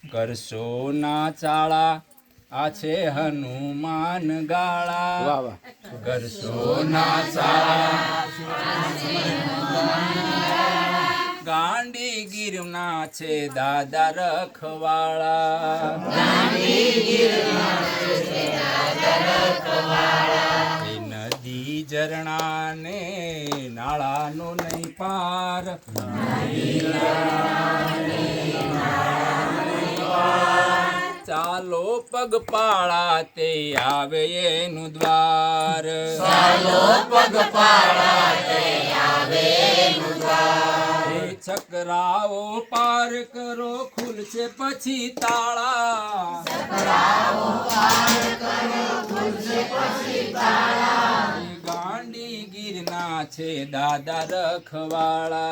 કરશો ના ચાળા આ છે હનુમાન ગાળા વાહ વાહ કરશો ના ચાળા ગાંડી ગીરના છે દાદા રખવાળા એ નદી ઝરણા ને નાળાનો નહીં પાર ચાલો પગપાળા તે આવે એનું દ્વાર એ છકરાઓ પાર કરો ખુલશે પછી તાળા એ ગાંડી ગીરના છે દાદા રખવાળા